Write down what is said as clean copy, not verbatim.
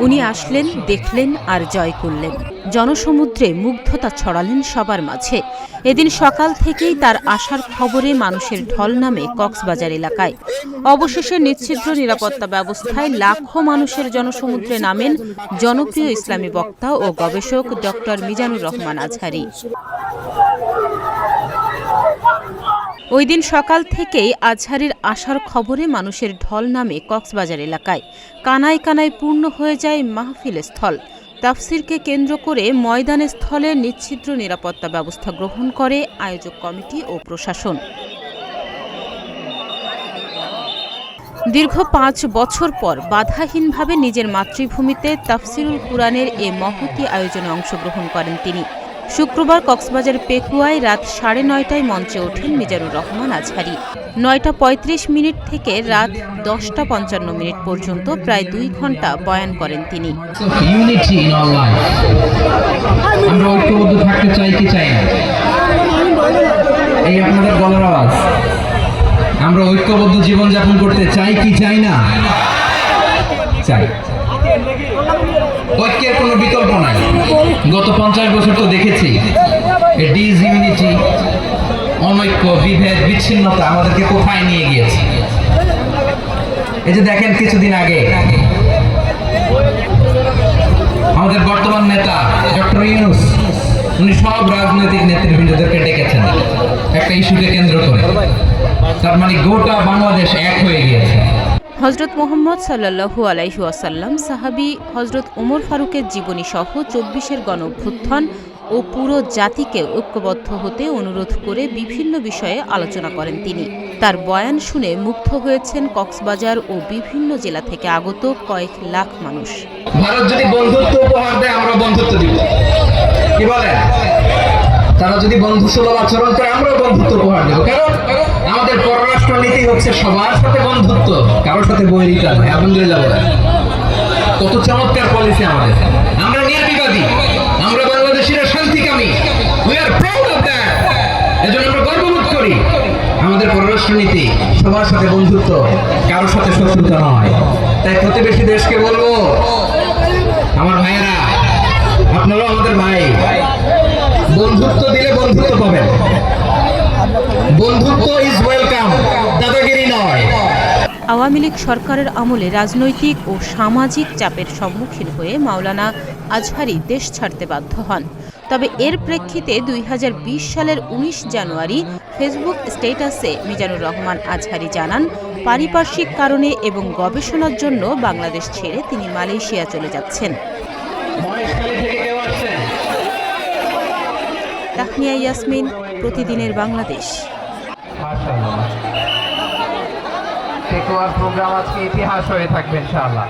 উনি আসলেন, দেখলেন আর জয় করলেন। জনসমুদ্রে মুগ্ধতা ছড়ালেন সবার মাঝে। এদিন সকাল থেকেই তার আসার খবরে মানুষের ঢল নামে কক্সবাজার এলাকায়। অবশেষে নিশ্ছিদ্র নিরাপত্তা ব্যবস্থায় লাখো মানুষের জনসমুদ্রে নামেন জনপ্রিয় ইসলামী বক্তা ও গবেষক ডক্টর মিজানুর রহমান আজহারী। ওই দিন সকাল থেকেই আজহারীর আসার খবরে মানুষের ঢল নামে কক্সবাজার এলাকায়। কানায় কানায় পূর্ণ হয়ে যায় মাহফিল স্থল। তাফসিরকে কেন্দ্র করে ময়দানে স্থলে নিশ্ছিদ্র নিরাপত্তা ব্যবস্থা গ্রহণ করে আয়োজক কমিটি ও প্রশাসন। দীর্ঘ ৫ বছর পর বাধাহীনভাবে নিজের মাতৃভূমিতে তাফসিরুল কুরআনের এ মহতী আয়োজনে অংশগ্রহণ করেন তিনি। শুক্রবার কক্সবাজার পেকুয়ায় রাত ৯:৩০টায় মঞ্চে ওঠেন মিজানুর রহমান আজহারী। ৯:৩৫ থেকে রাত ১০:৫৫ পর্যন্ত প্রায় ২ ঘণ্টা বয়ান করেন তিনি। আমরা ঐক্যবদ্ধ থাকতে চাই কি চাই না? এই আপনাদের গলার আওয়াজ। আমরা ঐক্যবদ্ধ জীবনযাপন করতে চাই কি চাই না? চাই। ঐক্যের কোনো বিকল্প নাই। গত ৫০ বছর তো দেখেছি ডিসইউনিটি, অনৈক্য, বিভেদ, বিচ্ছিন্নতা আমাদেরকে কোথায় নিয়ে গিয়েছে। এই যে দেখেন কিছুদিন আগে আমাদের বর্তমান নেতা ডক্টর ইউনূস, উনি সব রাজনৈতিক নেতৃবৃন্দদেরকে ডেকেছেন একটা ইস্যুকে কেন্দ্র করে। তার মানে গোটা বাংলাদেশ এক হয়ে গিয়েছে। হযরত মুহাম্মদ সাল্লাল্লাহু আলাইহি ওয়াসাল্লাম, সাহাবী হযরত ওমর ফারুকের জীবনী সহ ২৪-এর গণঅভ্যুত্থান ও পুরো জাতিকে ঐক্যবদ্ধ হতে অনুরোধ করে বিভিন্ন বিষয়ে আলোচনা করেন তিনি। তার বয়ান শুনে মুগ্ধ হয়েছেন কক্সবাজার ও বিভিন্ন জেলা থেকে আগত কয়েক লাখ মানুষ। ভারত যদি বন্ধুত্ব উপহার দেয়, আমরা বন্ধুত্ব দিব। কি বলেন? তারা যদি বন্ধুসুলভ আচরণ করে, আমরাও বন্ধুত্ব উপহার দেব। কারণ আমাদের পররাষ্ট্র নীতি হচ্ছে সবার সাথে বন্ধুত্ব, কারোর সাথে বৈরিতা নয়। আলহামদুলিল্লাহ বলেন, কত চমৎকার পলিসি আমাদের। আমরা নির্বিবাদী, আমরা বাংলাদেশিরা শান্তিকামী। We are proud of that. এজন্য আমরা গর্ববোধ করি আমাদের পররাষ্ট্র নীতি সবার সাথে বন্ধুত্ব, কারোর সাথে শত্রুতা নয়। তাই প্রতিবেশী দেশকে বলবো, আমার ভাইয়েরা, আপনারাও আমাদের ভাই। বন্ধুত্ব দিলে বন্ধুত্ব পাবেন। বন্ধুত্ব ইজ ওয়েলকাম, দাদাগিরি নয়। আওয়ামী লীগ সরকারের আমলে রাজনৈতিক ও সামাজিক চাপের সম্মুখীন হয়ে মাওলানা আজহারী দেশ ছাড়তে বাধ্য হন। তবে এর প্রেক্ষিতে ২০২০ সালের ১৯ জানুয়ারি ফেসবুক স্ট্যাটাসে মিজানুর রহমান আজহারী জানান, পারিপার্শ্বিক কারণে এবং গবেষণার জন্য বাংলাদেশ ছেড়ে তিনি মালয়েশিয়া চলে যাচ্ছেন। তাহনিয়া ইয়াসমিন, প্রতিদিনের বাংলাদেশ। পেকুয়ার প্রোগ্রাম আজকে ইতিহাস হয়ে থাকবে ইনশাআল্লাহ।